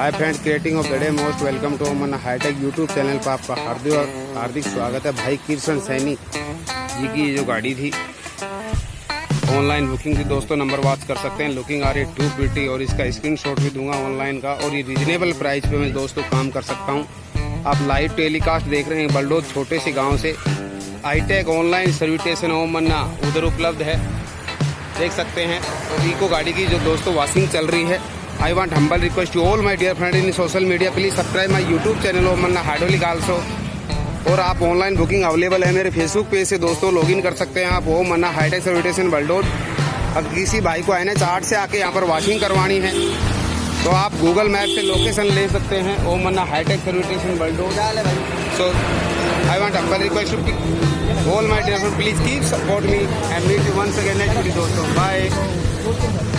Hi friends, creating of the day most welcome to Aman hi tech YouTube channel पर आपका हार्दिक स्वागत है। भाई किशन सैनी जी की ये जो गाड़ी थी ऑनलाइन बुकिंग थी दोस्तों, नंबर वॉच कर सकते हैं। लुकिंग आ रही टू प्रिटी और इसका स्क्रीनशॉट भी दूंगा ऑनलाइन का। और ये रीजनेबल प्राइस पे मैं दोस्तों काम कर सकता हूँ। आप लाइव टेलीकास्ट देख रहे हैं बलडोज छोटे से गाँव से। हाईटेक ऑनलाइन सर्विस स्टेशन ओम मन्ना उधर उपलब्ध है, देख सकते हैं। और इको गाड़ी की जो दोस्तों वॉशिंग चल रही है। I want humble request to all my dear friends in social media, please subscribe my YouTube channel Om Manna hydraulic also. और आप ऑनलाइन बुकिंग अवेलेबल है मेरे फेसबुक पेज से दोस्तों, लॉगिन कर सकते हैं आप ओम Manna high tech service station bulldoze. अब किसी भाई को NH 8 से आके यहाँ पर वॉशिंग करवानी है तो आप गूगल मैप से लोकेशन ले सकते हैं Om Manna high tech service station Baldoj. So I want humble request to all my dear friends, please keep support me and meet you once again next video दोस्तों। बाय।